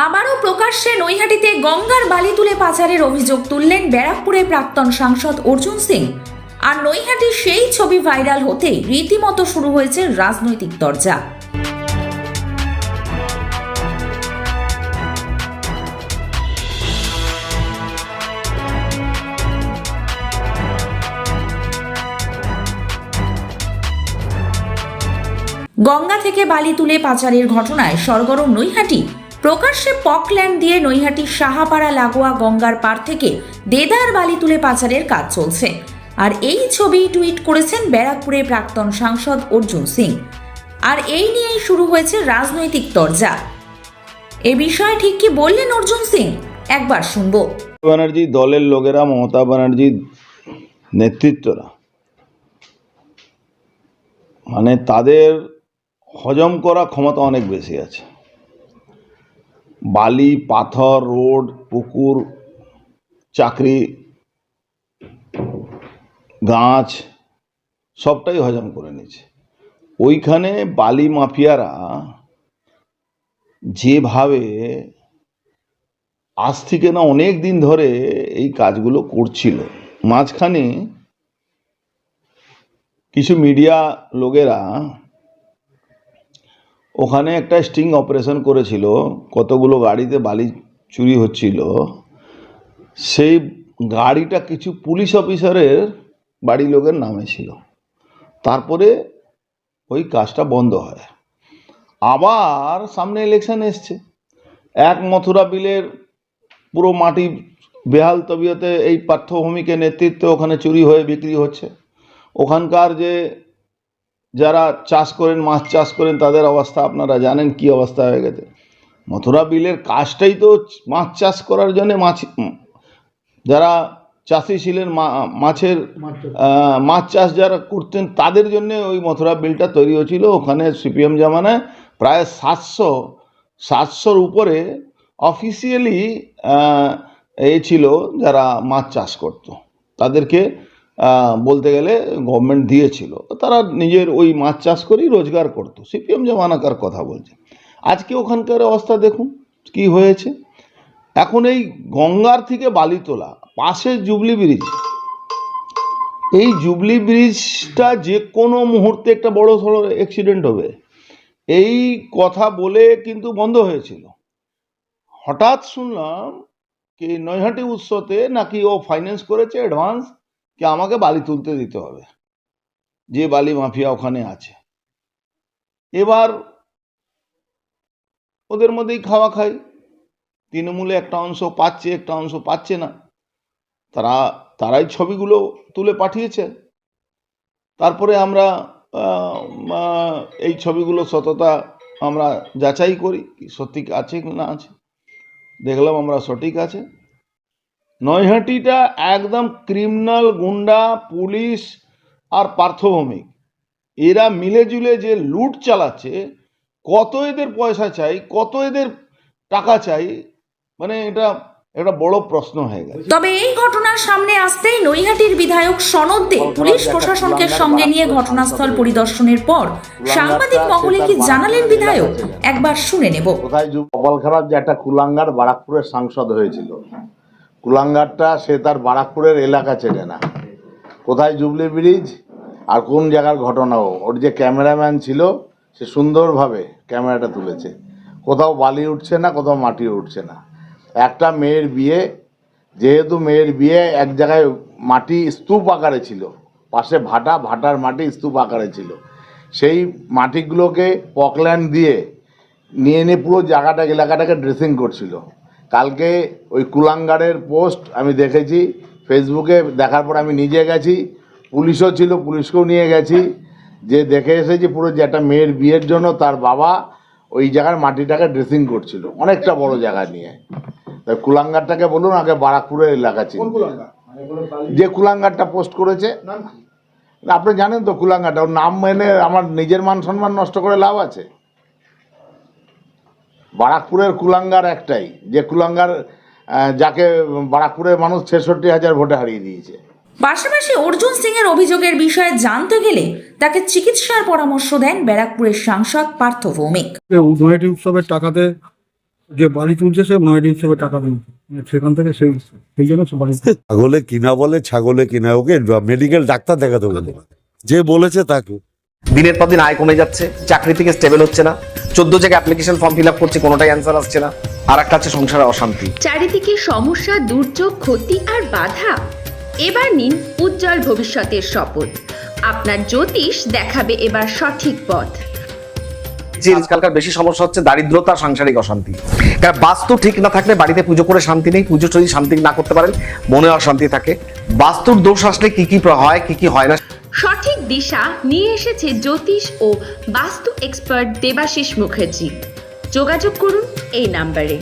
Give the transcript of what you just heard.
আবারও প্রকাশ্যে নৈহাটিতে গঙ্গার বালি তুলে পাচারের অভিযোগ তুললেন ব্যারাকপুরের প্রাক্তন সাংসদ অর্জুন সিং। আর নৈহাটির সেই ছবি ভাইরাল হতেই রীতিমতো শুরু হয়েছে রাজনৈতিক তরজা। গঙ্গা থেকে বালি তুলে পাচারের ঘটনায় সরগরম নৈহাটি। প্রকাশ্যে পকল্যান্ড দিয়ে নৈহাটির সাহাপাড়া লাগোয়া গঙ্গার পাড় থেকে দেদার বালি তুলে পাচারের কাজ চলছে। আর এই ছবি টুইট করেছেন ব্যারাকপুরের প্রাক্তন সাংসদ অর্জুন সিং। আর এই নিয়েই শুরু হয়েছে রাজনৈতিক তরজা। এ বিষয়ে ঠিক কি বললেন অর্জুন সিং, একবার শুনবো। ব্যানার্জি দলের লোকেরা, মমতা ব্যানার্জির নেতৃত্বরা, মানে তাদের হজম করা ক্ষমতা অনেক বেশি আছে। বালি, পাথর, রোড, পুকুর, চাকরি, গাছ সবটাই হজম করে নিয়েছে। ওইখানে বালি মাফিয়ারা যেভাবে আজ থেকে না অনেক দিন ধরে এই কাজগুলো করছিল, মাঝখানে কিছু মিডিয়া লোকেরা ওখানে একটা স্টিং অপারেশন করেছিল, কতগুলো গাড়িতে বালি চুরি হচ্ছিল। সেই গাড়িটা কিছু পুলিশ অফিসারের বাড়ি লোকের নামে ছিল। তারপরে ওই কাজটা বন্ধ হয়। আবার সামনে ইলেকশন এসছে, এক মথুরা বিলের পুরো মাটি বেহাল তবিয়তে এই পার্থভূমিকে নেতৃত্বে ওখানে চুরি হয়ে বিক্রি হচ্ছে। ওখানকার যে যারা চাষ করেন, মাছ চাষ করেন, তাদের অবস্থা আপনারা জানেন কি অবস্থা হয়ে গেছে। মথুরা বিলের কাজটাই তো মাছ চাষ করার জন্য, যারা চাষি ছিলেন, মাছ চাষ যারা করতেন তাদের জন্য ওই মথুরা বিলটা তৈরি হয়েছিল। ওখানে সিপিএম জামানায় প্রায় 700-700-র উপরে অফিসিয়ালি ছিল যারা মাছ চাষ করত। তাদেরকে বলতে গেলে গভর্নমেন্ট দিয়েছিল, তারা নিজের ওই মাছ চাষ করেই রোজগার করতো। সিপিএম জামানাকার কথা বলছে। আজকে ওখানকার অবস্থা দেখুন কি হয়েছে। এখন এই গঙ্গার থেকে বালি তোলা, পাশে জুবলি ব্রিজ, এই জুবলি ব্রিজটা যে কোনো মুহূর্তে একটা বড় সড়ো অ্যাক্সিডেন্ট হবে, এই কথা বলে কিন্তু বন্ধ হয়েছিল। হঠাৎ শুনলাম কি নৈহাটি উৎসতে নাকি ও ফাইন্যান্স করেছে অ্যাডভান্স, কি আমাকে বালি তুলতে দিতে হবে, যে বালি মাফিয়া ওখানে আছে। এবার ওদের মধ্যেই খাওয়া খাই, তৃণমূলে একটা অংশ পাচ্ছে, একটা অংশ পাচ্ছে না। তারাই ছবিগুলো তুলে পাঠিয়েছে। তারপরে আমরা এই ছবিগুলো সততা আমরা যাচাই করি, সত্যি আছে কি না আছে। দেখলাম আমরা সঠিক আছে। নৈহাটিটা একদম ক্রিমিনাল, গুন্ডা, পুলিশ আর পার্থভূমিক এরা মিলেজুলে যে লুট চালাচ্ছে, কত এদের পয়সা চাই, কত এদের টাকা চাই, মানে এটা একটা বড় প্রশ্ন হয়ে গেছে। তবে এই ঘটনার সামনে আসতেই নৈহাটির বিধায়ক সনদ দে পুলিশ প্রশাসনকে সঙ্গে নিয়ে ঘটনাস্থল পরিদর্শনের পর সাংবাদিক মহলে কি জানালেন বিধায়ক, একবার শুনে নেব। কোথায় কপাল খারাপ যে একটা কুলাঙ্গার বারাকপুরের সাংসদ হয়েছিল। কুলাঙ্গারটা সে তার বারাকপুরের এলাকা চেনে না, কোথায় জুবলি ব্রিজ আর কোন জায়গার ঘটনাও। ওর যে ক্যামেরাম্যান ছিল সে সুন্দরভাবে ক্যামেরাটা তুলেছে। কোথাও বালি উঠছে না, কোথাও মাটি উঠছে না। একটা মেয়ের বিয়ে, যেহেতু মেয়ের বিয়ে এক জায়গায় মাটি স্তূপ আকারে ছিল, পাশে ভাটার মাটি স্তূপ আকারে ছিল, সেই মাটিগুলোকে পকল্যান্ড দিয়ে নিয়ে পুরো এলাকাটাকে ড্রেসিং করছিল। কালকে ওই কুলাঙ্গারের পোস্ট আমি দেখেছি ফেসবুকে, দেখার পর আমি নিজে গেছি, পুলিশও ছিল, পুলিশকেও নিয়ে গেছি, যে দেখে এসেছি পুরো যে একটা মেয়ের বিয়ের জন্য তার বাবা ওই জায়গার মাটিটাকে ড্রেসিং করছিল, অনেকটা বড় জায়গা নিয়ে। তাই কুলাঙ্গারটাকে বলুন আগে বারাকপুরের এলাকা ছিল, যে কুলাঙ্গারটা পোস্ট করেছে আপনি জানেন তো কুলাঙ্গারটা। ওর নাম মেনে আমার নিজের মান সম্মান নষ্ট করে লাভ আছে? বারাকপুরের কুলাঙ্গার একটাই, যে কুলাঙ্গার যাকে বারাকপুরের মানুষ 66,000 ভোটে হারিয়ে দিয়েছে। পাশাপাশি অর্জুন সিং এর অভিযোগের বিষয়ে জানতে গেলে তাকে চিকিৎসার পরামর্শ দেন ব্যারাকপুরের সাংসদ পার্থ ভৌমিক। নৈহাটি উৎসবের টাকাতে যে বাড়ি তুলছে সে নয়ডি হিসেবে টাকা তুলছে, সেখান থেকে সেই জন্য সে বাড়ি ছাগলে কিনা বলে ছাগলে কিনা, ওকে মেডিকেল ডাক্তার দেখাতে বলে, যে বলেছে তাকে। দিনের পর দিন আয় কমে যাচ্ছে, চাকরি থেকে স্টেবল হচ্ছে না, 14 জায়গায় অ্যাপ্লিকেশন ফর্ম ফিল আপ করছে, কোনোটাই অ্যান্সার আসছে না। আর একটা আছে সংসারে অশান্তি। চারিদিকে সমস্যা, দুর্যোগ, ক্ষতি আর বাধা। এবার নিন উজ্জ্বল ভবিষ্যতের শপথ। আপনার জ্যোতিষ দেখাবে এবার সঠিক পথ। যে আজকালকার বেশি সমস্যা হচ্ছে দারিদ্রতা, সাংসারিক অশান্তি। কারণ বাস্তু ঠিক না থাকলে বাড়িতে পুজো করে শান্তি নেই, পুজো যদি শান্তি না করতে পারেন মনে অশান্তি থাকে। বাস্তুর দোষ আসলে কি কি হয় কি কি হয় না সঠিক দিশা নিয়ে এসেছে জ্যোতিষ ও বাস্তু এক্সপার্ট দেবাশিস মুখার্জি। যোগাযোগ করুন এই নাম্বারে।